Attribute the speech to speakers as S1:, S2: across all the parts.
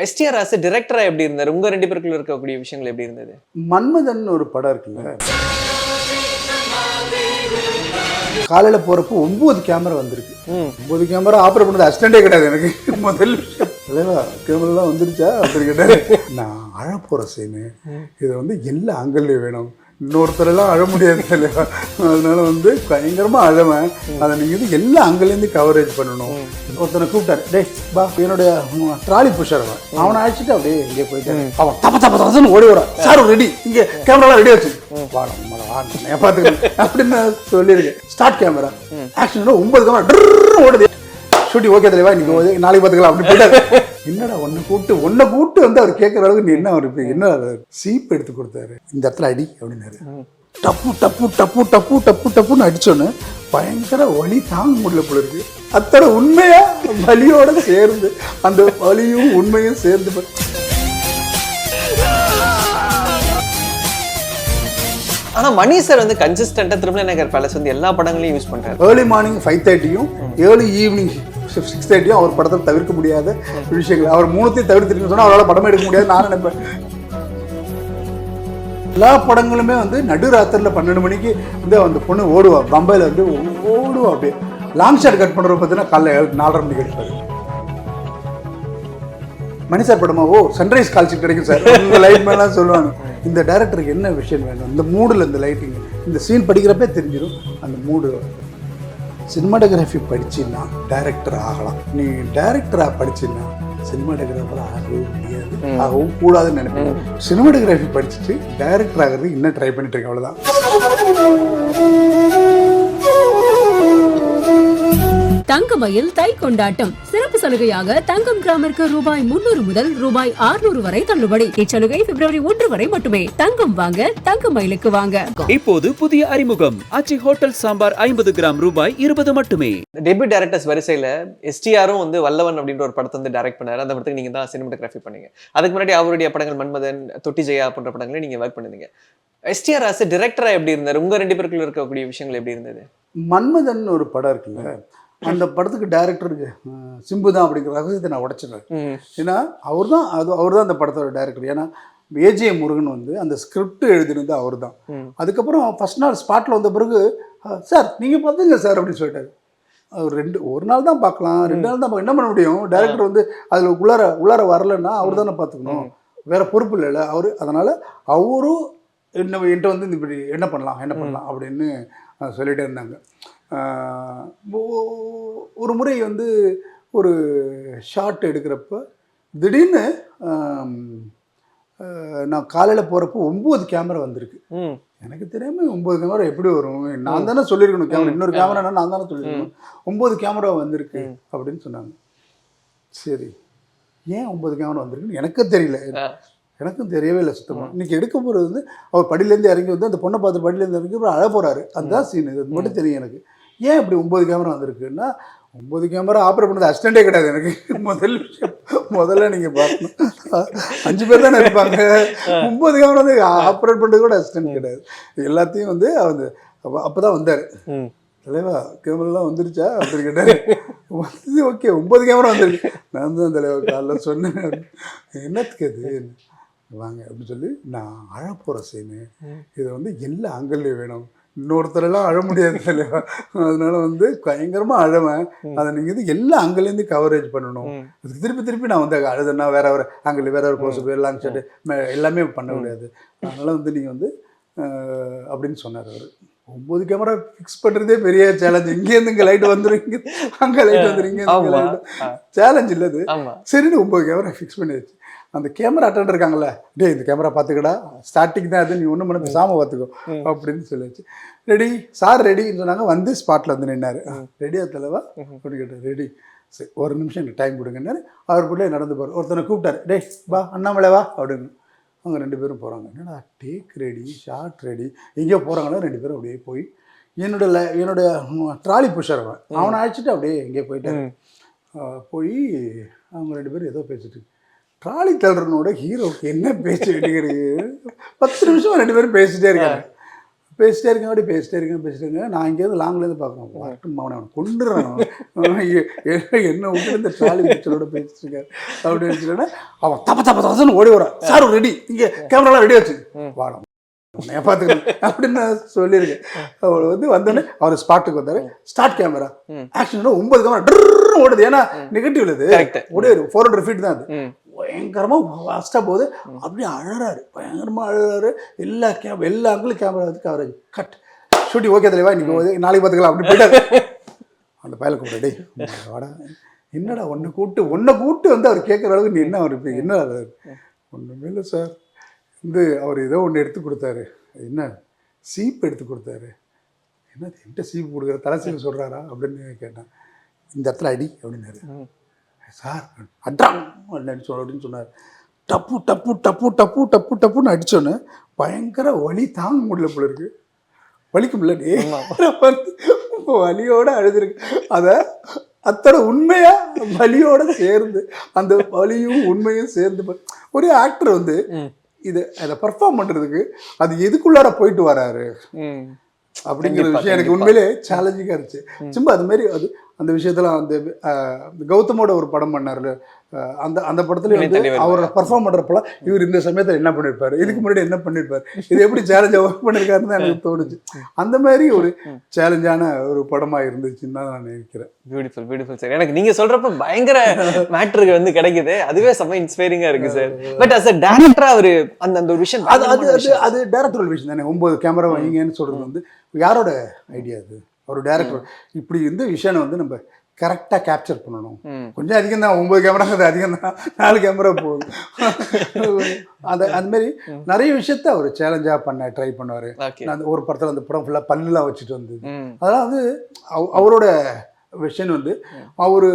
S1: STR as டைரக்டரா எப்படி இருந்தார்? உங்க 2 பேருக்குள்ள இருக்கக்கூடிய விஷயங்கள் எப்படி இருந்தது?
S2: மன்மதன் ஒரு படம் இருக்குல்ல, காலையில போறப்போ 9 கேமரா வந்திருக்கு. 9 கேமரா ஆப்ரேட் பண்ணது அசிஸ்டண்டே கிடையாது எனக்கு. முதல் தலைவா கேமராலாம் வந்துருச்சா அப்படி கேட்டாரு. நான் அழ போற சீனு இதை வந்து எல்லா ஆங்கிள்லையும் வேணும், இன்னொருத்தரெல்லாம் அழ முடியாது தலைவா, அதனால வந்து பயங்கரமா அழவேன், அதை நீங்க வந்து எல்லா ஆங்கிலேருந்து கவரேஜ் பண்ணணும். ஒருத்தனை கூப்பிட்டாரு, டே பா என்னுடைய ட்ராலி புஷர் அவனை அழைச்சிட்டு அப்படியே இங்கே போயிட்டு அவன் தப்ப தப்ப தப்பன்னு ஓடி வரான். சார் ரெடி, இங்கே கேமராலாம் ரெடி ஆச்சு, வாடா நான் பார்த்துக்கிறேன் அப்படின்னு சொல்லியிருக்கேன். ஸ்டார்ட் கேமரா ஆக்ஷன் 9 கேமரா ஓடுது. ஷூட்டிங் ஓகே தலைவா, இன்னைக்கு நாளைக்கு பார்த்துக்கலாம் அப்படி போயிட்டாரு. என்னடா ஒன்னை கூப்பிட்டு வந்து அவர் கேட்குற அளவுக்கு நீ என்ன அவருக்கு என்ன சீப் எடுத்து கொடுத்தாரு, இந்த இடத்துல அடி அப்படின்னாரு. டப்பு டப்பு டப்பு டப்பு டப்பு டப்புன்னு அடிச்சோன்னு பயங்கர வலி தாங்க முடியல போல இருக்கு. அத்தனை உண்மையா வலியோட சேர்ந்து அந்த வலியும் உண்மையும் சேர்ந்து
S1: ஆனா மணி சார் வந்து கன்சிஸ்டன்டா திருமலை நகர் பேலஸ் வந்து எல்லா படங்களையும் யூஸ் பண்றாரு.
S2: ஏர்லி மார்னிங் 5:30யும் ஏர்லி ஈவினிங் 6:30யும் அவர் படத்தில் தவிர்க்க முடியாத விஷயங்கள். அவர் 3த்தையும் தவிர்த்துட்டு சொன்னா அவரால் படமே எடுக்க முடியாது நான் நினைப்பேன். எல்லா படங்களுமே வந்து நடுராத்திரில் 12 மணிக்கு வந்து அந்த பொண்ணு ஓடுவா, பம்பாயில் வந்து ஓடுவா. அப்படியே லாங் ஷாட் கட் பண்ணுறப்ப பார்த்தீங்கன்னா காலைல 4:30 மணிக்கு எடுப்பாரு. மணி சார் படமா சன்ரைஸ் கால்ஷீட் கிடைக்கும் சார் இந்த லைட் மேலாம் சொல்லுவாங்க. இந்த டைரக்டருக்கு என்ன விஷயம் வேணும், இந்த மூடில் இந்த லைட்டிங் இந்த சீன் படிக்கிறப்பே தெரிஞ்சிடும் அந்த மூடு. சினிமாட்டோகிராஃபி படிச்சுன்னா டைரக்டர் ஆகலாம், நீ டைரக்டராக படிச்சுன்னா சினிமாட்டோகிராஃபர் ஆகவே முடியாது, ஆகவும் கூடாதுன்னு நினைப்பேன். சினிமாட்டோகிராஃபி படிச்சுட்டு டைரக்டர் ஆகிறது இன்னும் ட்ரை பண்ணிட்டு இருக்கேன், அவ்வளோதான்.
S3: தங்கமயில் தை கொண்டாட்டம் சிறப்பு சலுகையாக தங்கம் கிராமிற்கு ரூபாய் 300 முதல் ரூபாய் 600 வரை தள்ளுபடி. இச்சலுகை பிப்ரவரி 1 வரை மட்டுமே. தங்கம் வாங்க தங்கமயிலுக்கு வாங்க.
S4: இப்போது புதிய அறிமுகம் ஆச்சி ஹோட்டல் சாம்பார் 50 கிராம் ரூபாய் 20 மட்டுமே.
S1: டெபியூ டைரக்டர்ஸ் வரிசையில எஸ்டிஆரும் வந்து வல்லவன் அப்படின்ற ஒரு படத்தை வந்து டைரக்ட் பண்ணாரு. அந்த படத்துக்கு நீங்க தான் சினிமாட்டோகிராஃபி பண்ணீங்க. அதுக்கு முன்னாடி அவருடைய படங்கள் மன்மதன், தொட்டி ஜெயா போன்ற படங்களை நீங்க ஒர்க் பண்ணிருந்தீங்க. எஸ்டிஆர் ஆஸ் டைரக்டரா எப்படி இருந்தார்? உங்க 2 பேருக்குள்ள இருக்கக்கூடிய விஷயங்கள் எப்படி இருந்தது?
S2: மன்மதன் ஒரு படம் இருக்குல்ல, அந்த படத்துக்கு டைரக்டருக்கு சிம்பு தான் அப்படிங்கிற ரகசியத்தை நான் உடைச்சிடுறேன். ஏன்னா அவர் தான் அந்த படத்தோட டைரக்டர். ஏன்னா ஏஜே முருகன் வந்து அந்த ஸ்கிரிப்ட் எழுதினது அவர் தான். அதுக்கப்புறம் ஃபர்ஸ்ட் நாள் ஸ்பாட்டில் வந்த பிறகு சார் நீங்கள் பார்த்துங்க சார் அப்படின்னு சொல்லிட்டாரு. அவர் ஒரு நாள் தான் பார்க்கலாம், 2 நாள் தான் என்ன பண்ண முடியும், டைரக்டர் வந்து அதில் உள்ளார வரலன்னா அவர் தானே பார்த்துக்கணும், வேறு பொறுப்பு இல்லைல்ல அவர். அதனால் அவரும் என்கிட்ட வந்து இப்படி என்ன பண்ணலாம் அப்படின்னு சொல்லிகிட்டே இருந்தாங்க. ஒரு முறை வந்து ஒரு ஷாட் எடுக்கிறப்ப திடீர்னு நான் காலையில் போகிறப்போ 9 கேமரா வந்திருக்கு. எனக்கு தெரியாமல் 9 கேமரா எப்படி வரும், நான் தானே சொல்லியிருக்கணும் கேமரா, இன்னொரு கேமரா நான் தானே சொல்லியிருக்கணும், 9 கேமரா வந்திருக்கு அப்படின்னு சொன்னாங்க. சரி ஏன் 9 கேமரா வந்திருக்குன்னு எனக்கும் தெரியல, எனக்கும் தெரியவே இல்லை சுத்தமாக. இன்றைக்கி எடுக்க போகிறது வந்து அவர் படியிலேருந்து இறங்கி வந்து அந்த பொண்ணை பார்த்து படியிலேருந்து இறங்கி அப்புறம் அழ போகிறாரு, அதுதான் சீன். இது மட்டும் தெரியும் எனக்கு. ஏன் இப்படி 9 கேமரா வந்திருக்குன்னா 9 கேமரா ஆப்ரேட் பண்ணது அசிஸ்டண்டே கிடையாது எனக்கு. முதல்ல நீங்கள் பார்க்கணும், 5 பேர் தானே இருப்பாங்க, 9 கேமரா வந்து ஆப்ரேட் பண்ணுறது கூட அசிஸ்டன்ட் கிடையாது. எல்லாத்தையும் வந்து அவர் அப்போ தான் வந்தார். தலைவா கேமராலாம் வந்துருச்சா அப்படின்னு கேட்டார். வந்து ஓகே 9 கேமரா வந்துருக்கு. நான் தான் தலைவா காலைல சொன்னேன், என்னத்துக்கு அது வாங்க அப்படின்னு சொல்லி நான் அழ போகிற சீனு இதை வந்து எல்லா ஆங்கிள்லையும் வேணும், இன்னொருத்தரெல்லாம் அழ முடியாது தலைவா, அதனால வந்து பயங்கரமாக அழவேன், அதை நீங்கள் வந்து எல்லா ஆங்கிலேருந்து கவரேஜ் பண்ணணும். அதுக்கு திருப்பி நான் வந்து அழுதுன்னா வேற ஆங்கிள் வேற ஒரு கோர்ஸ் லாங் ஷாட்டு எல்லாமே பண்ண முடியாது, அதனால் வந்து நீங்கள் வந்து அப்படின்னு சொன்னார் அவர். 9 கேமரா ஃபிக்ஸ் பண்ணுறதே பெரிய சேலஞ்ச். இங்கேருந்து இங்கே லைட் வந்துடும், அங்கே லைட் வந்துடும், சேலஞ்ச் இல்லை அது. சரின்னு 9 கேமரா ஃபிக்ஸ் பண்ணிடுச்சு. அந்த கேமரா அட்டெண்டர் இருக்காங்கல்ல, டே இந்த கேமரா பார்த்துக்கடா, ஸ்டார்டிங் தான் அது, நீ ஒன்றும் பண்ண பேசாமல் பார்த்துக்கோ அப்படின்னு சொல்லிச்சு. ரெடி சார் ரெடின்னு சொன்னாங்க. வந்து ஸ்பாட்டில் வந்து நின்னார். ரெடியா தலைவா அப்படின்னு கேட்டார். ரெடி, சரி ஒரு நிமிஷம் எனக்கு டைம் கொடுங்கன்னாரு. அவர் பிள்ளை நடந்து போகிறார். ஒருத்தனை கூப்பிட்டாரு, டே வா அண்ணாமலை வா அப்படின்னு. அவங்க 2 பேரும் போகிறாங்க. என்னடா டேக் ரெடி, ஷார்ட் ரெடி, எங்கேயோ போகிறாங்களோ 2 பேரும் அப்படியே போய் என்னுடைய ட்ராலி புஷர் அவனை அழைச்சிட்டு அப்படியே எங்கேயோ போயிட்டாரு. போய் அவங்க 2 பேரும் ஏதோ பேசிட்டு, ட்ராலி தள்ளுறனோட ஹீரோவுக்கு என்ன பேச்சு எடுக்கிறது, 10 நிமிஷம் 2 பேரும் பேசிகிட்டே இருக்காங்க. பேசிட்டே இருக்கேன் அப்படி பேசிட்டே இருக்கேன். நான் இங்கேருந்து லாங்லேருந்து பார்க்குறேன், வரட்டும் அவனை கொண்டுறான் என்ன விட்டு இந்த ட்ராலி பிக்சரோட பேசிட்டு இருக்காரு அப்படின்னு வச்சுட்டேன்னா அவன் தப்பன்னு ஓடி வரான். சார் ரெடி, இங்கே கேமராலாம் ரெடி வச்சு வாடம் உன்னைய பார்த்துக்கணும் அப்படின்னு நான் சொல்லியிருக்கேன். அவர் வந்தோடனே அவர் ஸ்பாட்டுக்கு வந்தார். ஸ்டார்ட் கேமரா ஆக்ஷன் 9 கேமரா ஓடுது. ஏன்னா நெகட்டிவ்ல இது ஓடி 400 feet தான் அது. பயங்கரமாக ஃபாஸ்ட்டாக போகுது. அப்படியே அழறாரு, பயங்கரமாக அழறாரு. எல்லா ஆங்கிலும் camera coverage cut shooting okay தலைவா இன்னைக்கு நாளைக்கு பார்த்துக்கலாம் அப்படி போயிட்டாரு. அந்த பயலை கூப்பிட டே வாடா என்னடா உன்னை கூப்பிட்டு அவர் கேட்குற அளவுக்கு நீ என்ன அவர் இப்போ என்ன ஒன்றுமே இல்லை சார். அவர் ஏதோ ஒன்று எடுத்து கொடுத்தாரு. என்ன சீப்பு எடுத்து கொடுத்தாரு. என்ன என்கிட்ட சீப்பு கொடுக்குற தலை சீப்பு சொல்கிறாரா அப்படின்னு கேட்டேன். இந்த இடத்துல அடி அப்படின்னாரு. சார் அட்ராங் அப்படின்னு சொன்னார். டப்பு டப்பு டப்பு டப்பு டப்பு டப்புன்னு அடித்தோன்னு பயங்கர வலி தாங்க முடியல போல இருக்கு. வலிக்கு முன்னாடி வலியோடு அழுதுருக்கு. அதை அத்தனை உண்மையாக வலியோடு சேர்ந்து அந்த வலியும் உண்மையும் சேர்ந்து ஒரு ஆக்டர் அதை பர்ஃபார்ம் பண்ணுறதுக்கு அது எதுக்குள்ளார போயிட்டு வராரு அப்படிங்கிற விஷயம் எனக்கு உண்மையிலே சேலஞ்சிங்காக இருந்துச்சு. சும்மா அது மாதிரி அந்த விஷயத்துல கௌதமோட ஒரு படம் பண்ணார்ல, அந்த படத்துல அவரோட பர்ஃபார்ம் பண்றப்பெல்லாம் இவர் இந்த சமயத்தில் என்ன பண்ணியிருப்பாரு, இதுக்கு முன்னாடி என்ன பண்ணியிருப்பாரு, இது எப்படி சேலஞ்சாக ஒர்க் பண்ணியிருக்காருன்னு எனக்கு தோணுச்சு. அந்த மாதிரி ஒரு சேலஞ்சான ஒரு படமா இருந்துச்சுன்னு தான் நான் நினைக்கிறேன்.
S1: Beautiful sir. எனக்கு நீங்க சொல்றப்ப பயங்கர மேட்டருக்கு கிடைக்குது. அதுவே செம்ம இன்ஸ்பைரிங்கா இருக்கு சார். பட் அஸ் a டைரக்டரா அவரு அந்த ஒரு விஷயம்
S2: அது டைரக்டரோட விஷயம் தானே. 9 கேமரா வைங்கன்னு சொல்றது யாரோட ஐடியா? அது ஒரு டைரக்டர். இப்படி விஷயம் நம்ம கரெக்டாக கேப்சர் பண்ணணும். கொஞ்சம் அதிகம் தான், 9 கேமரா அது அதிகம் தான், 4 கேமரா போகுது. அது மாதிரி நிறைய விஷயத்த அவர் சேலஞ்சாக பண்ண ட்ரை பண்ணுவார். ஒரு படத்தில் அந்த படம் ஃபுல்லாக பல்லுலாம் வச்சுட்டு வந்தது. அதெல்லாம் அவரோட விஷயம் அவர்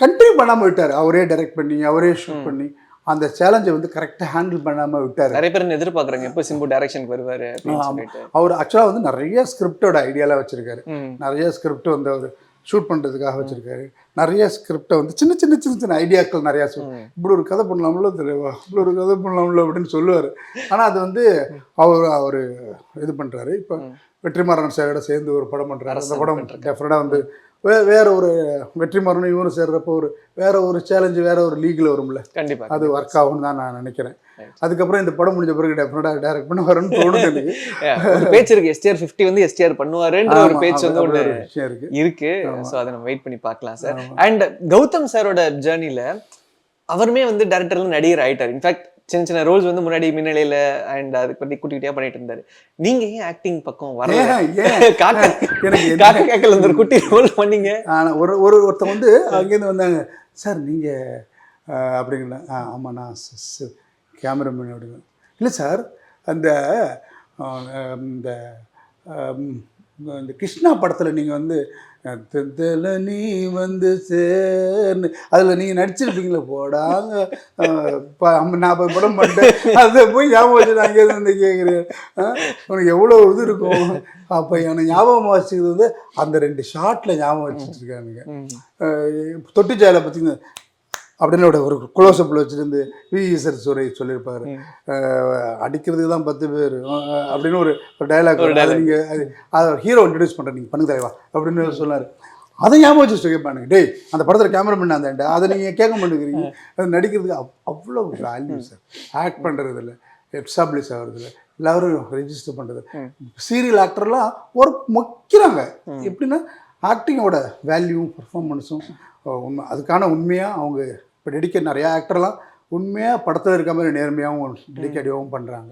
S2: கண்டினியூ பண்ணாமல் விட்டார். அவரே டைரக்ட் பண்ணி அவரே ஷூட் பண்ணி அந்த சேலஞ்சை கரெக்டாக ஹேண்டில் பண்ணாமல் விட்டார்.
S1: நிறைய பேர் எதிர்பார்க்குறாங்க எப்போ சிம்பு டைரக்ஷனுக்கு வருவார்.
S2: அவர் ஆக்சுவலாக நிறைய ஸ்கிரிப்டோட ஐடியாலாம் வச்சிருக்காரு. நிறைய ஸ்கிரிப்ட் அவர் ஷூட் பண்ணுறதுக்காக வச்சுருக்காரு. நிறைய ஸ்கிரிப்டை சின்ன சின்ன சின்ன சின்ன ஐடியாக்கள் நிறையா இப்படி ஒரு கதை பண்ணலாம்ல தெரியவா, இப்படி ஒரு கதை பண்ணலாம்ல அப்படின்னு சொல்லுவார். ஆனால் அது அவர் இது பண்ணுறாரு. இப்போ வெற்றிமாறன் சாரோட சேர்ந்து ஒரு படம் பண்ணுறாரு. அந்த படம் டெஃபினட்டாக வேற ஒரு வெற்றிமாறனும் இவரும் சேர்றப்போ வேற ஒரு சேலஞ்சு வேற ஒரு லீக்ல வரும்ல,
S1: கண்டிப்பாக அது
S2: ஒர்க் ஆகும்னு தான் நான் நினைக்கிறேன். அதுக்கப்புறம் இந்த படம் முடிஞ்ச பிறகு டெஃபினட்டாக டைரக்ட் பண்ண வரும்னு தோணுது எனக்கு.
S1: பேச்சு இருக்கு, எஸ்டிஆர் 50 எஸ்டிஆர் பண்ணுவாருன்ற ஒரு பேச்சு ஒன்று இருக்கு. ஸோ அதை நம்ம வெயிட் பண்ணி பார்க்கலாம் சார். அண்ட் கௌதம் சாரோட ஜேர்னில அவருமே டைரக்டர்ல நடிகர் ஆயிட்டார். இன்ஃபேக்ட் சின்ன சின்ன ரோல்ஸ் முன்னாடி மின்னலையில அண்ட் அது பத்தி குட்டியா பண்ணிட்டு இருந்தாரு. நீங்க ஏன் ஆக்டிங் பக்கம் வரல? காக்கல ஒரு குட்டி ரோல் பண்ணீங்க.
S2: ஒருத்தன் அங்கேருந்து வந்தாங்க, சார் நீங்க அப்படிங்களா? ஆமாம் நான் கேமராமேன் அப்படிங்க. இல்லை சார் அந்த இந்த கிருஷ்ணா படத்தில் நீங்கள் நீ சேர்னு அதில் நீங்கள் நடிச்சிருப்பீங்களே போடாங்க. நான் இப்போ படம் பண்ணிட்டேன், அதை போய் ஞாபகம் வச்சு நான் அங்கேருந்து கேட்குறேன். உனக்கு எவ்வளோ இது இருக்கும். அப்போ எனக்கு ஞாபகம் வச்சுக்கிறது அந்த 2 ஷார்ட்டில் ஞாபகம் வச்சுட்டு இருக்கானுங்க. தொட்டிச்சாலை பார்த்தீங்கன்னா அப்படின்னு ஒரு குளோசப்பில் வச்சுருந்து விஎஸ்ஆர் சுரை சொல்லியிருப்பாரு, அடிக்கிறதுக்கு தான் 10 பேர் அப்படின்னு ஒரு டைலாக். நீங்கள் அதை ஹீரோ இன்ட்ரடியூஸ் பண்ணுறேன், நீங்கள் பண்ணுங்க தலைவா அப்படின்னு சொன்னார். அதை ஞாபகம் வச்சு கேட்பானுங்க. டேய் அந்த படத்தில் கேமராமேன் அந்த அதை நீங்கள் கேட்க மாட்டேங்கிறீங்க. அது நடிக்கிறதுக்கு அவ்வளோ வேல்யூ சார். ஆக்ட் பண்ணுறதில்ல, எஸ்டாப்ளிஷ் ஆகிறதில்ல, எல்லோரும் ரெஜிஸ்டர் பண்ணுறது. சீரியல் ஆக்டர்லாம் ஒர்க் மொக்கிறாங்க. எப்படின்னா ஆக்டிங்கோட வேல்யூவும் பர்ஃபார்மன்ஸும் அதுக்கான உண்மையாக அவங்க இப்போ டெடிக்கேட் நிறையா ஆக்டர்லாம் உண்மையாக படத்தில் இருக்க மாதிரி நேர்மையாகவும் டெடிக்கேட்டிவாகவும் பண்ணுறாங்க.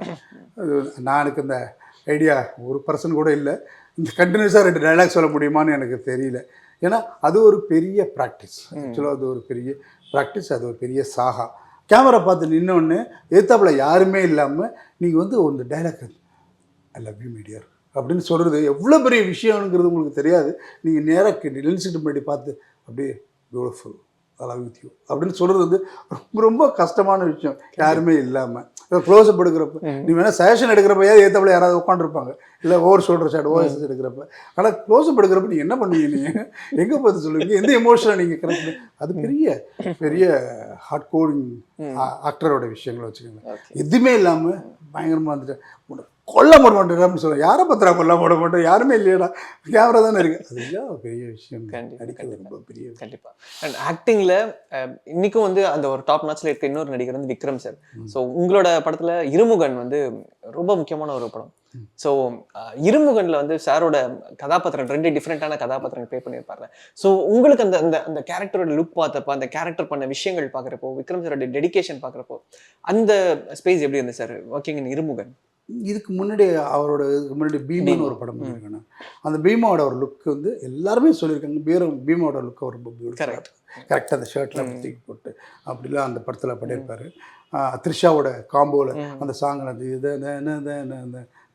S2: நான் எனக்கு இந்த ஐடியா ஒரு பர்சன் கூட இல்லை. இந்த கண்டினியூஸாக 2 டைலாக் சொல்ல முடியுமான்னு எனக்கு தெரியல. ஏன்னா அது ஒரு பெரிய ப்ராக்டிஸ். ஆக்சுவலாக அது ஒரு பெரிய ப்ராக்டிஸ், அது ஒரு பெரிய சாகா. கேமரா பார்த்து நின்னொன்று எதிர்த்தாப்பில் யாருமே இல்லாமல் நீங்கள் ஒரு dialogue I love you meteor அப்படின்னு சொல்கிறது எவ்வளோ பெரிய விஷயங்கிறது உங்களுக்கு தெரியாது. நீங்கள் நேராக லென்ஸுக்கு முன்னாடி பார்த்து அப்படியே beautiful I love with you அப்படின்னு சொல்கிறது ரொம்ப ரொம்ப கஷ்டமான விஷயம் யாருமே இல்லாமல். க்ளோஸ்அப் எடுக்கிறப்ப நீ வேணால் சேஷன் எடுக்கிறப்ப ஏற்றப்பல யாராவது உட்காந்துருப்பாங்க, இல்லை ஓவர் ஷோல்டர் ஷாட் ஓஎஸ்எஸ் எடுக்கிறப்ப. ஆனால் க்ளோஸ்அப் எடுக்கிறப்ப நீங்கள் என்ன பண்ணுவீங்க, நீங்கள் எங்கே பார்த்து சொல்லுவீங்க, எந்த எமோஷனை நீங்கள் கரெக்ட். அது பெரிய பெரிய ஹார்ட் கோரிங் ஆக்டரோட விஷயங்களை வச்சுக்கோங்க. எதுவுமே இல்லாமல் பயங்கரமாக கொல்ல போட மாட்டேன் அப்படின்னு சொல்லுவேன். யாரை பத்திரா கொல்ல போட மாட்டோம், யாருமே இல்லையடா, கேமரா தானே இருக்கு. அதுதான் பெரிய விஷயம், நடிக்கிறது ரொம்ப பெரிய விஷயம்.
S1: கண்டிப்பா. அண்ட் ஆக்டிங்ல இன்னைக்கும் வந்து அந்த ஒரு டாப் நாட்ச்ல இருக்க இன்னொரு நடிகர் வந்து விக்ரம் சார். ஸோ உங்களோட படத்துல இருமுகன் வந்து ரொம்ப முக்கியமான ஒரு படம். ஸோ இருமுகன்ல வந்து சாரோட கதாபாத்திரம் 2 டிஃப்ரெண்டான கதாபாத்திரங்கள் ப்ளே பண்ணியிருப்பாரு. ஸோ உங்களுக்கு அந்த அந்த அந்த கேரக்டரோட லுக் பார்த்தப்ப, அந்த கேரக்டர் பண்ண விஷயங்கள் பார்க்குறப்போ, விக்ரம் சாரோட டெடிகேஷன் பார்க்குறப்போ, அந்த ஸ்பேஸ் எப்படி இருந்தது சார் ஒர்க்கிங் இன் இருமுகன்?
S2: இதுக்கு முன்னாடி இதுக்கு முன்னாடி பீமான்னு ஒரு படம் பண்ணியிருக்கேன். அந்த பீமாவோட ஒரு லுக் வந்து எல்லாருமே சொல்லியிருக்காங்க, பீமாவோட லுக் அவர் ரொம்ப பியூட்டிஃபுல்லாக கரெக்டாக அந்த ஷர்ட்லாம் தூக்கி போட்டு அப்படிலாம் அந்த படத்தில் பண்ணியிருப்பார். த்ரிஷாவோட காம்போவில் அந்த சாங்கில் அது இது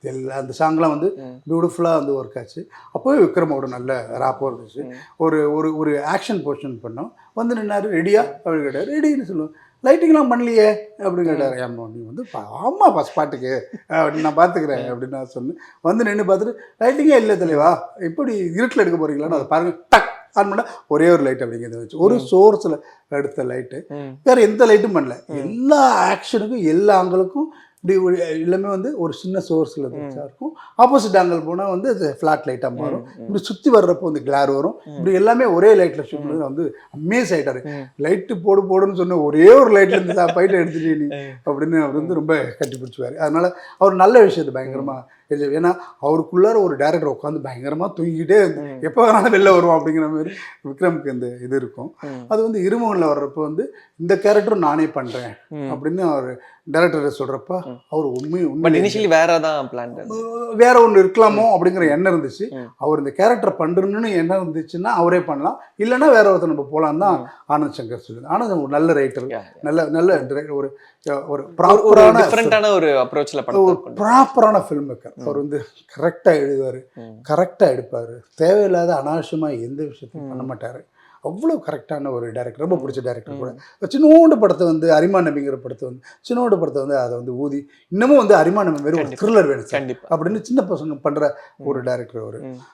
S2: எல்லா அந்த சாங்லாம் வந்து பியூட்டிஃபுல்லாக வந்து ஒர்க் ஆச்சு. அப்போவே விக்ரமோட நல்ல ராப்போ இருந்துச்சு. ஒரு ஒரு ஒரு ஆக்ஷன் போர்ஷன் பண்ணோம். வந்து நின்னாரு, ரெடியா அப்படின்னு கேட்டார். ரெடின்னு சொல்லுவோம். லைட்டிங்லாம் பண்ணலையே அப்படின்னு கேட்டார். ஏம்மா நீ வந்து ஆமாம் ஃபஸ்ட் பாட்டுக்கு அப்படின்னு நான் பார்த்துக்கிறேன் அப்படின்னு நான் சொன்னேன். வந்து நின்று பார்த்துட்டு லைட்டிங்கே இல்லை தலைவா, எப்படி இருட்டில் எடுக்க போகிறீங்களான்னு அதை பாருங்கள், டக் ஆன் பண்ணால் ஒரே ஒரு லைட் அப்படிங்கிறத வச்சு ஒரு சோர்ஸில் எடுத்த லைட்டு, வேறு எந்த லைட்டும் பண்ணல. எல்லா ஆக்ஷனுக்கும் எல்லா ஆங்கிளுக்கும் இப்படி எல்லாமே வந்து ஒரு சின்ன சோர்ஸில் இருக்கும். ஆப்போசிட் ஆங்கிள் போனால் வந்து அது ஃப்ளாட் லைட்டாக மாறும். இப்படி சுற்றி வர்றப்போ வந்து கிளார் வரும். இப்படி எல்லாமே ஒரே லைட்டில் ஷூட் பண்ணி வந்து அமேஸ் ஆகிட்டாரு. லைட்டு போடுன்னு சொன்ன ஒரே ஒரு லைட்டில் இருந்து ஃபைட்டை எடுத்துட்டு நீ அப்படின்னு அவர் வந்து ரொம்ப கட்டி பிடிச்சுவார். அதனால் அவர் நல்ல விஷயத்தை பயங்கரமாக தெரிஞ்சது. ஏன்னா அவருக்குள்ளார ஒரு டேரக்டர் உட்காந்து பயங்கரமாக தூங்கிக்கிட்டே எப்போ வேணாலும் வெளில வருவோம் அப்படிங்கிற மாதிரி விக்ரமுக்கு இந்த இது இருக்கும். அது வந்து இருமுகனில் வர்றப்போ வந்து இந்த கேரக்டரும் நானே பண்ணுறேன் அப்படின்னு அவர் டைரக்டர் சொல்கிறப்ப அவர்
S1: இனிஷியலி வேற
S2: ஒன்று இருக்கலாமோ அப்படிங்கிற எண்ணம் இருந்துச்சு. அவர் இந்த கேரக்டர் பண்ணுறணுன்னு எண்ணம் இருந்துச்சுன்னா அவரே பண்ணலாம், இல்லைன்னா வேற ஒருத்தர் நம்ம போகலாம் தான் ஆனந்த் சங்கர் சொல்லுது. ஆனந்த் ஒரு நல்ல ரைட்டர், நல்ல டைரக்டர், ஒரு
S1: ப்ராப்பரான ஒரு அப்ரோச்ல
S2: ப்ராப்பரான ஃபில்ம் மேக்கர். அவர் வந்து கரெக்டாக எழுதுவார், கரெக்டாக எடுப்பார், தேவையில்லாத அனாவசியமாக எந்த விஷயத்தையும் பண்ண மாட்டார். அவ்வளோ கரெக்டான ஒரு டேரக்டர், ரொம்ப பிடிச்ச டேரக்டர் கூட. சின்னோண்டு படத்தை வந்து அரிமா நம்பிங்கிற படத்தை வந்து சின்னோண்டு படத்தை வந்து அதை வந்து ஊதி இன்னமும் வந்து அரிமா நம்பி மாரி ஒரு த்ரில்லர் வேணும் சார் அப்படின்னு சின்ன பசங்க பண்ணுற ஒரு டேரக்டர்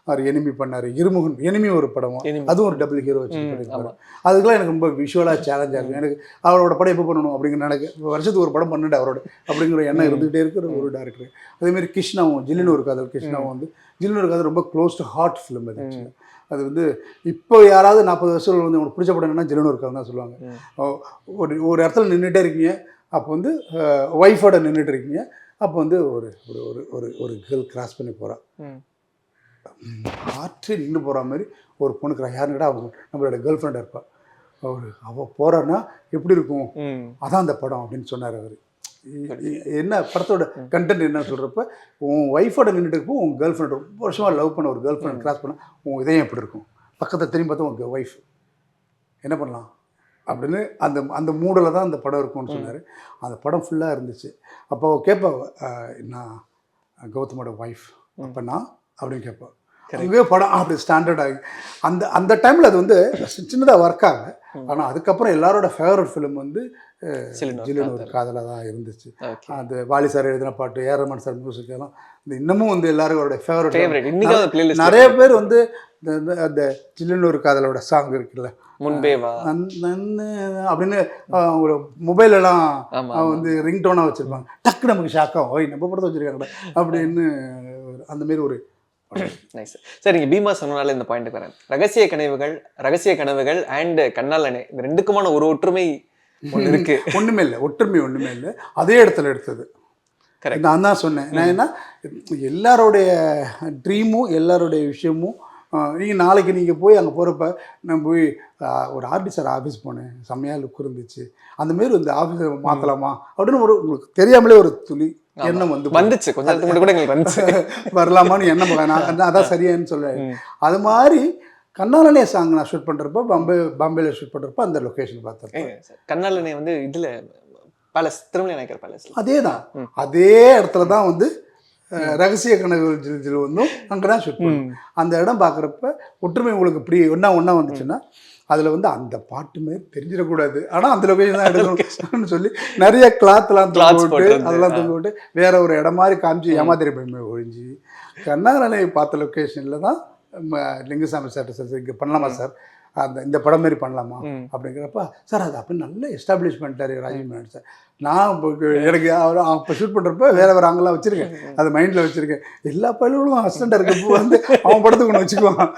S2: அவர் எனிமி பண்ணார். இருமுகன் எனிமி ஒரு படம், அதுவும் ஒரு டபுள் ஹீரோ வச்சு பண்ணியிருப்பாரு. அதுக்கெல்லாம் எனக்கு ரொம்ப விஷுவலாக சேலஞ்சாக இருக்கும். எனக்கு அவரோட படம் எப்போ பண்ணணும் அப்படிங்கிற எனக்கு வருஷத்துக்கு ஒரு படம் பண்ணிட்டு அவரோட அப்படிங்கிற எண்ணம் இருந்துகிட்டே இருக்கிற ஒரு டேரக்டர். அதேமாதிரி கிருஷ்ணாவும் ஜில்லுன்னு ஒரு காதல், கிருஷ்ணாவும் வந்து ஜில்லுன்னு ஒரு காதல் ரொம்ப க்ளோஸ் டு ஹார்ட் ஃபிலிம் அது. அது வந்து இப்போ யாராவது 40 வருஷம் வந்து உங்களுக்கு பிடிச்ச படம் என்னன்னா ஜில்லுன்னு இருக்காது தான் சொல்லுவாங்க. ஒரு இடத்துல நின்றுட்டே இருக்கீங்க, அப்போ வந்து ஒய்ஃபோட நின்றுட்டு இருக்கீங்க, அப்போ வந்து ஒரு ஒரு ஒரு ஒரு கேர்ள் கிராஸ் பண்ணி போகிறா, ஆற்றே நின்று போகிற மாதிரி ஒரு பொண்ணுக்குறா. யாருன்னு அவங்க நம்மளோட கேர்ள் ஃப்ரெண்டாக இருப்பாள். அவள் போகிறான்னா எப்படி இருக்கும், அதான் அந்த படம் அப்படின்னு சொன்னார் அவர். என்ன படத்தோட கண்டென்ட் என்ன சொல்கிறப்ப, உன் ஒய்ஃபோட நின்றுட்டு இருப்போ உன் கேர்ள் ஃப்ரெண்ட் ரொம்ப வருஷமாக லவ் பண்ண ஒரு கேர்ள் ஃப்ரெண்ட் கிராஸ் பண்ண உன் இதயம் எப்படி இருக்கும், பக்கத்தில் திரும்பி பார்த்தா உங்கள் ஒய்ஃப் என்ன பண்ணலாம் அப்படின்னு அந்த அந்த மூடில் தான் அந்த படம் இருக்கும்னு சொன்னார். அந்த படம் ஃபுல்லாக இருந்துச்சு. அப்போ கேட்பா, நான் கௌதமோட ஒய்ஃப் அப்போ நான் அப்படின்னு கேட்பேன். அதுவே படம் அப்படி ஸ்டாண்டர்ட் ஆகி அந்த அந்த டைமில் அது வந்து சின்னதாக ஒர்க் ஆகலை. ஆனால் அதுக்கப்புறம் எல்லாரோட ஃபேவரட் ஃபிலிம் வந்து ஜில்லுன்னு ஒரு காதலாக தான் இருந்துச்சு. அந்த வாலி சார் எழுதின பாட்டு, ஏஆர் ரஹ்மான் சார் மியூசிக் எல்லாம் இன்னமும் வந்து எல்லாரும் அவருடைய ஃபேவரட். நிறைய பேர் வந்து அந்த ஜில்லுன்னு ஒரு காதலோட சாங் இருக்குல்ல,
S1: முன்பேவா
S2: அப்படின்னு ஒரு மொபைலெல்லாம் வந்து ரிங் டோனாக வச்சுருப்பாங்க. டக்கு நமக்கு ஷாக்காகும், ஓய் நம்ம படத்தை வச்சுருக்காங்கடா அப்படின்னு. அந்த மாதிரி ஒரு
S1: நைஸ் சார். நீங்கள் பீமா சொன்னால இந்த பாயிண்ட் வரேன். ரகசிய கனவுகள் அண்ட் கண்ணாலனே, இந்த ரெண்டுக்குமான ஒரு ஒற்றுமை ஒன்று இருக்கு.
S2: ஒன்றுமே இல்லை, அதே இடத்துல எடுத்தது. நான் தான் சொன்னேன். நான் என்ன எல்லாருடைய ட்ரீமும் எல்லாருடைய விஷயமும், நீங்கள் நாளைக்கு நீங்கள் போய் அங்கே போகிறப்ப நான் போய் ஒரு ஆர்டி சார் ஆஃபீஸ் போனேன், செம்மையாக லுக் இருந்துச்சு, அந்தமாரி இந்த ஆஃபீஸை மாற்றலாமா அப்படின்னு ஒரு உங்களுக்கு தெரியாமலே ஒரு துளி எண்ணம் வந்துச்சு. கொஞ்சம் கூட வந்துச்சு வரலாமான்னு எண்ணம். நான் அதான் சரியான்னு சொல்ல. அது மாதிரி கண்ணாலனே சாங் நான் ஷூட் பண்ணுறப்போ பாம்பேல ஷூட் பண்ணுறப்போ அந்த லொக்கேஷன் பார்த்தேன்.
S1: கண்ணாலனே வந்து இதில் பேலஸ், திருமலை நாயக்கர் பேலஸ், அதே
S2: தான், அதே இடத்துல தான் வந்து ரகசிய கனவுகள் ஜில் வந்தும் அங்கே தான் ஷூட் பண்ணுவோம். அந்த இடம் பார்க்குறப்ப ஒற்றுமை உங்களுக்கு இப்படி ஒன்றா வந்துச்சுன்னா அதில் வந்து அந்த பாட்டு மாதிரி தெரிஞ்சிடக்கூடாது, ஆனால் அந்த லொக்கேஷன் தான் எடுக்கணும்னு சொல்லி நிறைய கிளாத்லாம் தொங்க அதெல்லாம் தொங்க விட்டு வேற ஒரு இடம் மாதிரி காமிச்சு ஏமாத்திரை பயமே ஒழிஞ்சு கண்ணாலனை பார்த்த லொக்கேஷனில் தான் லிங்குசாமி சார் இங்கே பண்ணலாமா சார் இந்த படம் மாரி பண்ணலாமா அப்படிங்கிறப்ப சார் அது அப்போ நல்ல எஸ்டாப்ளிஷ் பண்ணிட்டாரு ராஜீவ் மேனன் சார். நான் எனக்கு அவர் அப்போ ஷூட் பண்ணுறப்ப வேறு ஆங்கெல்லாம் வச்சுருக்கேன், அது மைண்டில் வச்சுருக்கேன். எல்லா பயிலும் அசிஸ்டண்டாக இருக்கப்போ வந்து அவன் படத்துக்கு ஒன்று வச்சுக்குவான்.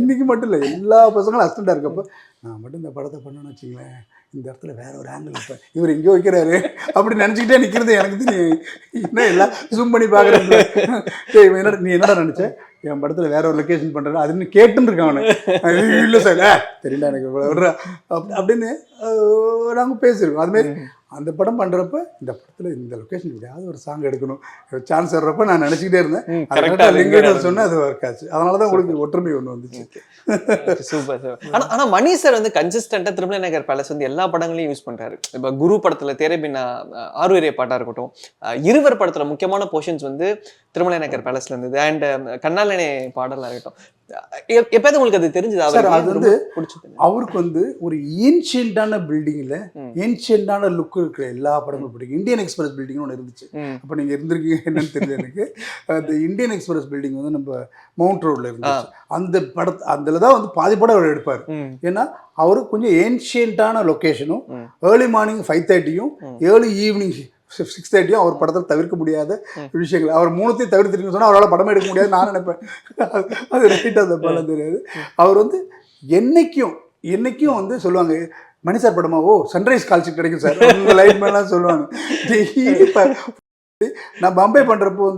S2: இன்றைக்கி மட்டும் இல்லை, எல்லா பசங்களும் அசிஸ்டண்டாக இருக்கப்போ நான் மட்டும் இந்த படத்தை பண்ணணும்னு வச்சுங்களேன், இந்த இடத்துல வேற ஒரு ஆங்கிள் இப்போ இவர் எங்கேயோ வைக்கிறாரு அப்படி நினச்சிக்கிட்டே நிற்கிறது எனக்கு தெரியும். என்ன எல்லாம் ஜூம் பண்ணி பார்க்குறேன், என்னடா நீ என்னடா நினச்ச என் படத்தில் வேற ஒரு லொக்கேஷன் பண்ணுறேன் அதுன்னு கேட்டுன்னு இருக்கான் அவனு. இல்லை சார் தெரியல எனக்கு விடுறா அப்படின்னு நாங்கள் பேசியிருக்கோம். அதுமாரி அந்த படம் பண்ணுறப்ப இந்த படத்தில் இந்த லொக்கேஷன் எப்படியாவது ஒரு சாங் எடுக்கணும் சான்ஸ் வர்றப்ப நான் நினச்சிக்கிட்டே இருந்தேன். கரெக்டாக லிங்கர் சொன்னேன், அது ஒர்க் ஆச்சு. அதனால தான் உங்களுக்கு ஒற்றுமை ஒன்று வந்துச்சு.
S1: Super sir. ஆனால் மணி சார் வந்து கன்சிஸ்டண்டாக திருமலை நகர் பேலஸ் வந்து எல்லா படங்களையும் யூஸ் பண்ணுறாரு. இப்போ குரு படத்தில் தேரபின்னா ஆறுவரிய பாட்டாக இருக்கட்டும், இருவர் படத்தில் முக்கியமான போர்ஷன்ஸ் வந்து திருமலை நகர் பேலஸ்ல இருந்தது. அண்ட் கண்ணாலனே பாடலாக இருக்கட்டும். எப்பயாவது உங்களுக்கு அது தெரிஞ்சது?
S2: அது வந்து அவருக்கு வந்து ஒரு ஏன்ஷியண்டான பில்டிங்கில் ஏன்ஷியண்டான லுக் இருக்கிற எல்லா படமும் பிடிக்கும். இந்தியன் எக்ஸ்பிரஸ் பில்டிங்னு ஒன்று இருந்துச்சு, அப்போ நீங்கள் இருந்திருக்கீங்க என்னன்னு தெரியல எனக்கு. அந்த இந்தியன் எக்ஸ்பிரஸ் பில்டிங் வந்து நம்ம மவுண்ட் ரோட்ல இருந்துச்சு. அந்த படத்தை அதில் தான் வந்து பாதி படம் அவர் எடுப்பார். ஏன்னா அவரு கொஞ்சம் ஏன்ஷியண்டான லொக்கேஷனும் ஏர்லி மார்னிங் 5:30 ஏர்லி ஈவினிங் 6:30 அவர் படத்தில் தவிர்க்க முடியாத விஷயங்கள். அவர் மூணுத்தையும் தவிர்த்துட்டு சொன்னால் அவரால் படமே எடுக்க முடியாது நான் நினைப்பேன். அது ரைட், அந்த படம் தெரியாது. அவர் வந்து என்னைக்கும் வந்து சொல்லுவாங்க, மணி சார் படமா ஓ சன்ரைஸ் கால்ஷீட் கிடைக்கும் சார் உங்கள் லைட் மேலாம் சொல்லுவாங்க. நான் பாம்பே பண்ணுறப்போ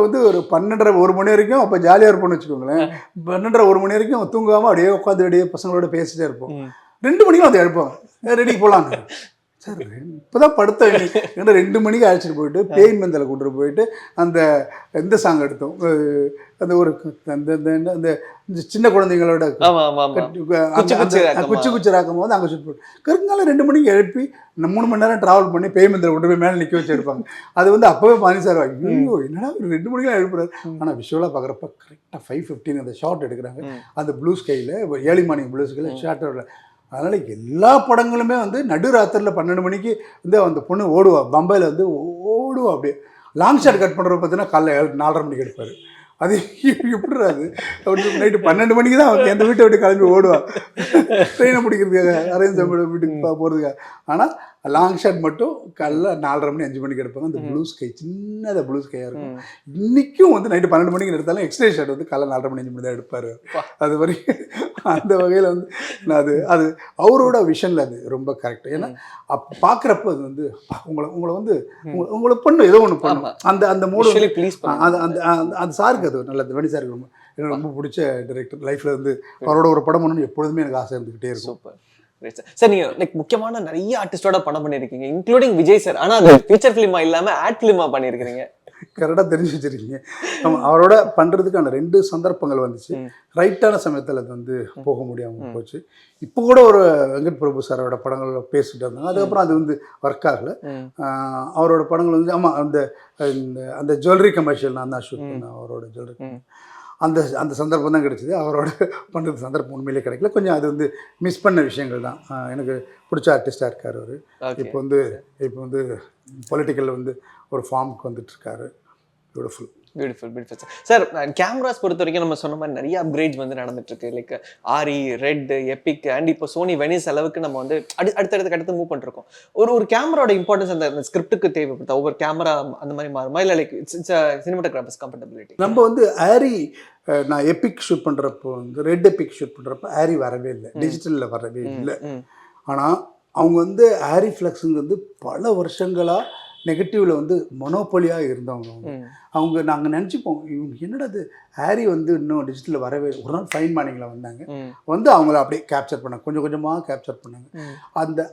S2: வந்து ஒரு 12:30 1 மணி வரைக்கும் அப்போ ஜாலியாக இருப்போம்னு வச்சுக்கோங்களேன். 12:30 1 மணி வரைக்கும் தூங்காமல் அப்படியே உட்காந்து அப்படியே பசங்களோட பேசிட்டே இருப்போம். 2 மணிக்கும் வந்து எழுப்போம், ரெடி போகலான்னு சார். இப்போ தான் படுத்த ஏன்னா 2 மணிக்கு அழைச்சிட்டு போயிட்டு பேயின் மந்தலை கூட்டிட்டு போயிட்டு அந்த எந்த சாங் எடுத்தோம், அந்த ஒரு அந்த சின்ன குழந்தைங்களோட குச்சி ராக்கும் போது அங்கே ஷூட் போட்டு கருங்காலம் 2 மணிக்கு எழுப்பி 3 மணி நேரம் ட்ராவல் பண்ணி பேய் மந்தலை கொண்டு போய் மேலே நிற்க வச்சு எடுப்பாங்க. அது வந்து அப்போவே மணி சார் ஐயோ என்னடா 2 மணிக்கெலாம் எழுப்புறாரு. ஆனால் விஷுவலாக பார்க்குறப்ப கரெக்டாக 5:15 அந்த ஷார்ட் எடுக்கிறாங்க. அந்த ப்ளூ ஸ்கையில் ஏர்லி மார்னிங் ப்ளூ ஸ்கையில் ஷார்ட்டோட. அதனால் எல்லா படங்களுமே வந்து நடுராத்திரியில் 12 மணிக்கு வந்து அந்த பொண்ணு ஓடுவா, பம்பாயில் வந்து ஓடுவா. அப்படியே லாங் ஷாட் கட் பண்ணுறப்ப பார்த்தீங்கன்னா காலைல 4:30 மணிக்கு எடுப்பார். அது எப்படிறாது அப்படி நைட்டு 12 மணிக்கு தான் எந்த வீட்டை விட்டு கிளம்பி ஓடுவா ட்ரெயினை பிடிக்கிறதுக்காக, அரேஞ்ச் வீட்டுக்கு போகிறதுக்காக. ஆனால் லாங் ஷாட் மட்டும் காலைல 4:30 மணி 5 மணிக்கு எடுப்பாங்க. அந்த ப்ளூ ஸ்கை சின்னதாக ப்ளூ ஸ்கையாக இருக்கும். இன்றைக்கும் வந்து நைட்டு 12 மணிக்கு எடுத்தாலும் எக்ஸ்ட்ரா ஷாட் வந்து காலைல 4:30 மணி 5 மணி தான் எடுப்பார். அது வரைக்கும் அந்த வகையில் வந்து அது அவரோட விஷனில் அது ரொம்ப கரெக்ட். ஏன்னா பார்க்குறப்ப அது வந்து உங்களை பண்ணும் ஏதோ ஒன்று பண்ணும். அந்த மூடு அந்த சாருக்கு அது நல்லது. மணி சாருக்கு எனக்கு ரொம்ப பிடிச்ச டைரக்டர். லைஃப்பில் வந்து அவரோட ஒரு படம் பண்ணணும்னு எப்பொழுதுமே எனக்கு ஆசை இருந்துக்கிட்டே இருக்கும்.
S1: Super sir. நீங்க லைக் முக்கியமான நிறைய ஆர்டிஸ்டோட படம் பண்ணிருக்கீங்க, இன்க்ளூடிங் விஜய் சார். ஆனா அது ஃபீச்சர் ஃபிலிமா இல்லாம ஆட் ஃபிலிமா பண்ணிருக்கீங்க.
S2: கரெக்டாக தெரிஞ்சு வச்சிருக்கீங்க. அவரோட பண்ணுறதுக்கான 2 சந்தர்ப்பங்கள் வந்துச்சு. ரைட்டான சமயத்தில் அது வந்து போக முடியாமல் போச்சு. இப்போ கூட ஒரு வெங்கட் பிரபு சாரோட படங்கள் பேசிட்டு இருந்தாங்க. அதுக்கப்புறம் அது வந்து ஒர்க் ஆகலை. அவரோட படங்கள் வந்து ஆமாம் அந்த ஜுவல்லரி கமர்ஷியல் நான் தான் ஷூட் பண்ணேன். அவரோட ஜுவல்லரி அந்த சந்தர்ப்பம் தான் கிடைச்சிது. அவரோட பண்ணுறது சந்தர்ப்பம் உண்மையிலே கிடைக்கல. கொஞ்சம் அது வந்து மிஸ் பண்ண விஷயங்கள் தான். எனக்கு பிடிச்ச ஆர்டிஸ்டாக இருக்கார் அவர். இப்போ வந்து பொலிட்டிக்கலில் வந்து ஒரு ஃபார்முக்கு வந்துட்டுருக்காரு. Beautiful
S1: sir. கேமராஸ் பொறுத்த வரைக்கும் நம்ம சொன்ன மாதிரி நிறைய அப்கிரேட்ஸ் வந்து நடந்துட்டு இருக்கு. Like aari, red, Epic and இப்போ சோனி வெனிஸ் அளவுக்கு நம்ம வந்து அடுத்தடுத்து மூவ் பண்ணிருக்கோம். ஒரு கேமராவோட இம்பார்ட்டன்ஸ் அந்த ஸ்கிரிப்டுக்கு தேவைப்படுத்த ஒவ்வொரு கேமரா அந்த மாதிரி மாறுமா, இல்லை லைக் சினிமாட்டோகிராஃபர்ஸ் கம்ஃபர்டபிலிட்டி?
S2: நம்ம வந்து ஆரி நான் எபிக் ஷூட் பண்ணுறப்போ வந்து ரெட் எபிக் ஷூட் பண்ணுறப்போ ஆரி வரவே இல்லை, டிஜிட்டலில் வரவே இல்லை. ஆனால் அவங்க வந்து ஆரி ஃப்ளக்ஸுங்கிறது பல வருஷங்களாக நெகட்டிவில் வந்து மொனோபொலியாக இருந்தவங்க. அவங்க நாங்கள் நினச்சிப்போம் இவங்க என்னடா அது ஹாரி வந்து இன்னும் டிஜிட்டலில் வரவே. ஒரு நாள் ஃபைன் மார்னிங்கில் வந்தாங்க, வந்து அவங்கள அப்படியே கேப்சர் பண்ணாங்க, கொஞ்சம் கொஞ்சமாக கேப்சர் பண்ணாங்க.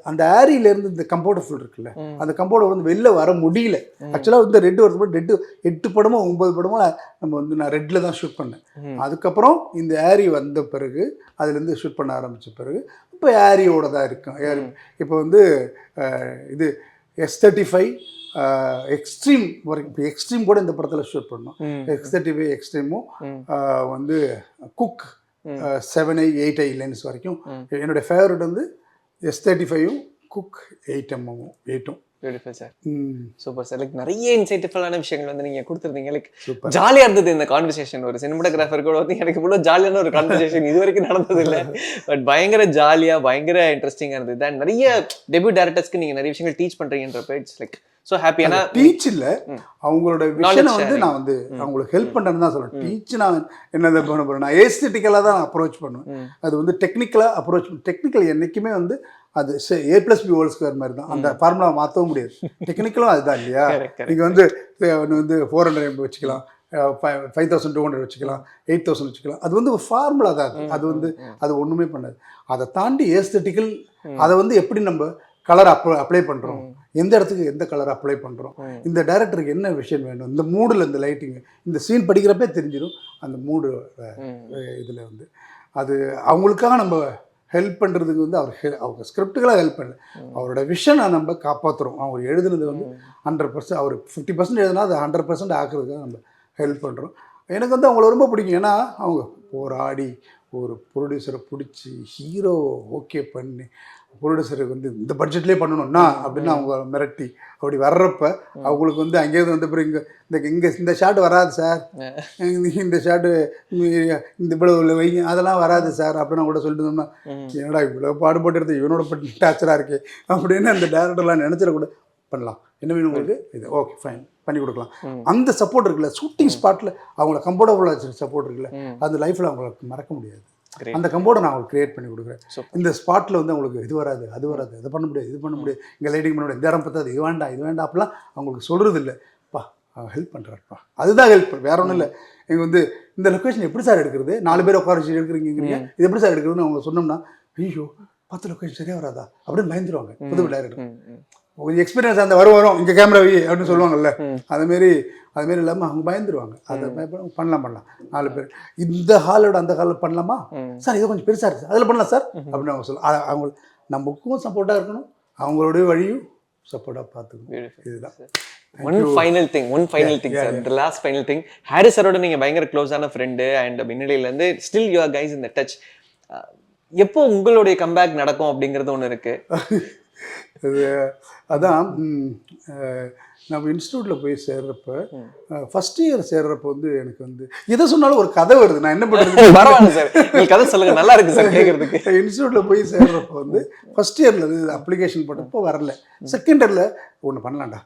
S2: அந்த ஹாரியிலேருந்து இந்த கம்பவுண்டர் ஃபுல் இருக்குல்ல, அந்த கம்பவுண்டர் வந்து வெளில வர முடியல. ஆக்சுவலாக வந்து ரெட் வருது 8 படமோ 9 படமோ நம்ம வந்து நான் ரெட்டில் தான் ஷூட் பண்ணேன். அதுக்கப்புறம் இந்த ஹாரி வந்த பிறகு அதுலேருந்து ஷூட் பண்ண ஆரம்பித்த பிறகு இப்போ ஹாரியோட தான் இருக்கும். இப்போ வந்து இது S35 எக்ஸ்ட்ரீம் வரைக்கும். இப்போ எக்ஸ்ட்ரீம் கூட இந்த படத்தில் ஷூட் பண்ணோம். X35 எக்ஸ்ட்ரீமும் வந்து குக் 7i 8i லென்ஸ் வரைக்கும். என்னுடைய ஃபேவரட் வந்து S35ம் குக் 8 mm 8.
S1: Beautiful sir.
S2: ம்
S1: சூப்பர் சார். லைக் நிறைய இன்சைட்டிஃபுல்லான விஷயங்கள் வந்து நீங்க கொடுத்துருந்தீங்க. Like
S2: super.
S1: ஜாலியா இருந்தது இந்த கான்வர்சேஷன். ஒரு சினிமாட்டோகிராஃபர் கூட வந்து எனக்கு இவ்வளவு ஜாலியான ஒரு கான்வர்சேஷன் இது வரைக்கும் நடந்தது இல்லை. பட் பயங்கர ஜாலியா பயங்கர இன்ட்ரெஸ்டிங்கா இருந்தது. அண்ட் நிறைய டெபியூட் டைரக்டர்ஸ்க்கு நீங்க நிறைய விஷயங்கள் டீச் பண்றீங்கன்றப்ப இட்ஸ் லைக் ஸோ ஹாப்பி. ஏன்னா
S2: டீச் இல்ல, அவங்களோட விஷயம் வந்து நான் வந்து அவங்களுக்கு ஹெல்ப் பண்றேன்னு தான் சொல்றேன். டீச் நான் என்னதை பண்ண போறேன், நான் ஏஸ்தட்டிக்கலாக தான் அப்ரோச் பண்ணுவேன். அது வந்து டெக்னிக்கலாக அப்ரோச் டெக்னிக்கல் என்னைக்குமே வந்து அது A+B² மாதிரி தான். அந்த ஃபார்முலா மாற்றவும் முடியாது. டெக்னிக்கலும் அதுதான் இல்லையா? நீங்கள் வந்து 400 வச்சுக்கலாம், 5200 வச்சுக்கலாம், 8000 வச்சுக்கலாம். அது வந்து ஒரு ஃபார்முலா தான். அது வந்து அது ஒன்றுமே பண்ணாது. அதை தாண்டி ஏஸ்தட்டிக்கல், அதை வந்து எப்படி நம்ம கலர் அப்ளை பண்ணுறோம், எந்த இடத்துக்கு எந்த கலர் அப்ளை பண்ணுறோம், இந்த டைரக்டருக்கு என்ன விஷயம் வேணும், இந்த மூடில் இந்த லைட்டிங், இந்த சீன் படிக்கிறப்பே தெரிஞ்சிடும் அந்த மூடு இதில் வந்து. அது அவங்களுக்காக நம்ம ஹெல்ப் பண்ணுறதுக்கு வந்து அவங்க ஸ்கிரிப்டுகளாக ஹெல்ப் பண்ணல, அவரோட விஷனை நம்ம காப்பாற்றுறோம். அவர் எழுதுனது வந்து 100%, அவர் 50% எழுதுனா அது 100% ஆக்குறதுக்காக நம்ம ஹெல்ப் பண்ணுறோம். எனக்கு வந்து அவங்கள ரொம்ப பிடிக்கும். ஏன்னா அவங்க போராடி ஒரு ப்ரொடியூசரை பிடிச்சி ஹீரோ ஓகே பண்ணி ப்ரொடியூசருக்கு வந்து இந்த பட்ஜெட்லேயே பண்ணணும்னா அப்படின்னு அவங்க மிரட்டி அப்படி வர்றப்ப அவங்களுக்கு வந்து அங்கேயிருந்து வந்த பிறகு இந்த ஷாட் வராது சார், இந்த ஷாட்டு இந்த இவ்வளோ வைங்க அதெல்லாம் வராது சார் அப்படின்னு கூட சொல்லிட்டு இருந்தோம்னா என்னடா இவ்வளோ பாடுபட்டு எடுத்து இவனோட பட்டு டாச்சராக இருக்கே அப்படின்னு அந்த டேரக்டர்லாம் நினச்சிடக்கூட பண்ணலாம். என்ன வேணும் உங்களுக்கு, இது ஓகே ஃபைன் பண்ணி கொடுக்கலாம். அந்த சப்போர்ட் இருக்குல்ல, ஷூட்டிங் ஸ்பாட்டில் அவங்கள கம்ஃபர்டபுளாக வச்சு சப்போர்ட் இருக்குல்ல, அந்த லைஃப்பில் அவங்களுக்கு மறக்க முடியாது. அந்த கம்போர்டை நான் அவங்களுக்கு கிரியேட் பண்ணி கொடுக்குறேன். இந்த ஸ்பாட்டில் வந்து அவங்களுக்கு இது வராது அது வராது, இது பண்ண முடியாது இது பண்ண முடியாது, இங்கே லைட்டிங் பண்ண முடியாது, இந்த இடம் பார்த்தாது, இது வேண்டாம் இது வேண்டாம் அப்படிலாம் அவங்களுக்கு சொல்கிறது இல்லை. பா ஹெல்ப் பண்ணுறாருப்பா, அதுதான் ஹெல்ப், வேற ஒன்றும் இல்லை. எங்கள் வந்து இந்த லொக்கேஷன் எப்படி சார் எடுக்கிறது, 4 பேர் உட்கார வச்சு எடுக்கிறீங்கிறீங்க, இது எப்படி சார் எடுக்கிறதுன்னு அவங்க சொன்னோம்னா ஐயோ 10 லொக்கேஷன் சரியாக வராதா அப்படின்னு பயந்துருவாங்க புது டேரக்டர். கொஞ்சம் எக்ஸ்பீரியன்ஸ் அந்த வரும் இங்கே கேமரா வை அப்படின்னு சொல்லுவாங்கல்ல, அதுமாரி இல்லாமல் அவங்க பயந்துருவாங்க. அதை பண்ணலாம் 4 பேர் இந்த ஹாலோட அந்த ஹாலில் பண்ணலாமா சார், இது கொஞ்சம் பெருசாக இருக்குது அதில் பண்ணலாம் சார் அப்படின்னு அவங்க சொல்லுவாங்க. அவங்க நமக்கும் சப்போர்ட்டாக இருக்கணும், அவங்களுடைய வழியும் சப்போர்ட்டாக பார்த்துக்கணும். இதுதான்
S1: one final thing sir, the last final thing. Harris சாரோட நீங்கள் பயங்கர க்ளோஸான ஃப்ரெண்டு அண்ட் பின்னணியிலேருந்து still you are guys in the touch. எப்போ உங்களுடைய கம்பேக் நடக்கும் அப்படிங்கிறது ஒன்று இருக்குது.
S2: அதான் நம்ம இன்ஸ்டியூட்டில் போய் சேர்றப்ப ஃபர்ஸ்ட் இயர் சேர்றப்ப வந்து எனக்கு வந்து எதை சொன்னாலும் ஒரு கதை வருது, நான் என்ன பண்ணுறது
S1: பரவாயில்ல சார், நீங்கள் கதை சொல்லுங்கள், நல்லா இருக்குது சார் கேட்குறதுக்கு.
S2: இன்ஸ்டியூட்டில் போய் சேர்றப்ப வந்து ஃபர்ஸ்ட் இயரில் அப்ளிகேஷன் போட்டப்போ வரல. செகண்ட் இயரில் ஒன்று பண்ணலாம்டா,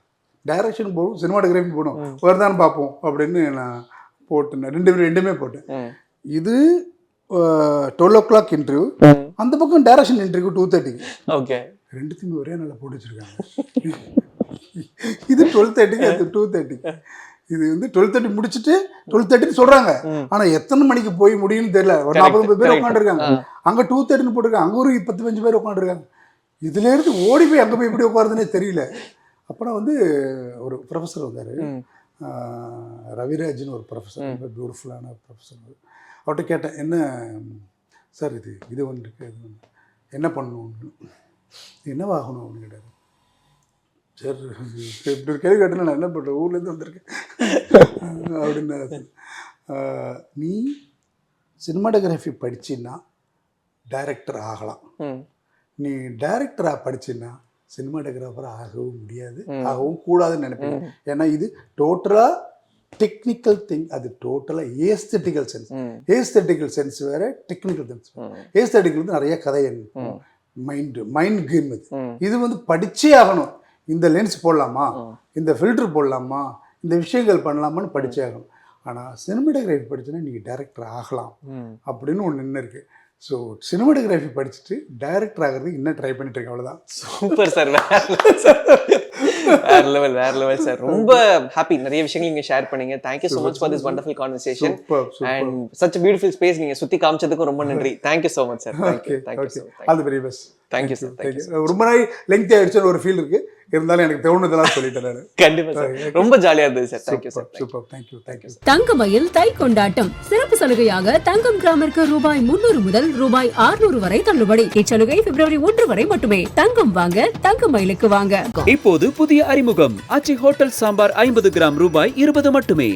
S2: டைரக்ஷன் போகணும் சினிமாட்டோகிராஃபி போகணும் வருதான்னு பார்ப்போம் அப்படின்னு நான் போட்டேன். ரெண்டுமே போட்டேன். இது 12 o'clock இன்டர்வியூ, அந்த பக்கம் டைரக்ஷன் இன்டர்வியூ 2:30. ஓகே, ரெண்டுத்தையுமே ஒரே நாளில் போட்டு வச்சுருக்காங்க. இது 12:30 அது 2:30. இது வந்து 12:30 முடிச்சுட்டு 12:30 சொல்கிறாங்க, ஆனால் எத்தனை மணிக்கு போய் முடியும்னு தெரியல. ஒரு 40 பேர் உட்காந்துருக்காங்க, அங்கே 2:30 போட்டிருக்காங்க, அங்கே ஒரு 10-15 பேர் உட்காந்துருக்காங்க. இதுலேருந்து ஓடி போய் அங்கே போய் எப்படி உட்காருதுன்னே தெரியல. அப்புறம் வந்து ஒரு ப்ரொஃபஸர் வந்தார், ரவிராஜ்னு ஒரு ப்ரொஃபஸர், ரொம்ப பியூட்டிஃபுல்லான ப்ரொஃபஸர். அவர்கிட்ட கேட்டேன், என்ன சார் இது ஒன்று இருக்குது, இது ஒன்று என்ன பண்ணணும், என்னவாகணும் அப்படின்னு கேட்டார். சார் இப்படி ஒரு கேள்வி கேட்டேன்னா நான் என்ன பண்ணுறேன், ஊர்லேருந்து வந்திருக்கேன் அப்படின்னு. நீ சினிமாட்டோகிராஃபி படிச்சின்னா டைரக்டர் ஆகலாம், நீ டைரக்டராக படிச்சின்னா சினிமாட்டோகிராஃபராக ஆகவும் முடியாது, ஆகவும் கூடாதுன்னு நினைப்பேன். ஏன்னா இது டோட்டலாக டெக்னிக்கல் திங், அது டோட்டலாக ஏஸ்தட்டிக்கல் சென்ஸ். ஏஸ்தட்டிக்கல் சென்ஸ் வேறு, டெக்னிக்கல் சென்ஸ். ஏஸ்தட்டிக்கல் வந்து நிறைய கதை மைண்ட் கேம். இது வந்து படிச்சே ஆகணும். இந்த லென்ஸ் போடலாமா, இந்த ஃபில்டர் போடலாமா, இந்த விஷயங்கள் பண்ணலாமான்னு படிச்சே ஆகணும். ஆனால் சினிமாட்டோகிராஃபி படிச்சுன்னா நீங்கள் டைரக்டர் ஆகலாம் அப்படின்னு ஒன்று நின்று இருக்குது. ஸோ சினிமாட்டோகிராஃபி படிச்சுட்டு டைரக்டர் ஆகிறதுக்கு இன்னும் ட்ரை பண்ணிட்டு இருக்கேன், அவ்வளோதான்.
S1: சூப்பர் சார், வேற லெவல் சார். ரொம்ப ஹாப்பி, நிறைய விஷயங்கள் நீங்க ஷேர் பண்ணீங்க. Thank you so much for this wonderful conversation and such a beautiful space. நீங்க சுத்தி காமிச்சதுக்கு ரொம்ப நன்றி. Thank you so much sir. Thank you so much.
S2: All the very best.
S1: Thank you sir.
S2: ரொம்ப நாள் லெங்தி ஆயிடுச்சுன்னு ஒரு ஃபீல் இருக்கு, இருந்தாலும் எனக்கு தோணுதெல்லாம் சொல்லிட்டேன் நான்.
S1: கண்டிப்பா சார், ரொம்ப ஜாலியா இருந்தது sir. Thank you sir.
S2: Super, thank you.
S3: Thangamayil தை கொண்டாட்டம் சிறப்பு சலுகையாக தங்கம் கிராமிற்கு ரூபாய் 300 முதல் ரூபாய் 600 வரை தள்ளுபடி. இச்சலுகை பிப்ரவரி 1 வரை மட்டுமே. தங்கம் வாங்க தங்கமயிலுக்கு வாங்க.
S4: இப்போது புதிய அறிமுகம் ஆச்சி ஹோட்டல் சாம்பார் 50 கிராம் ரூபாய் 20 மட்டுமே.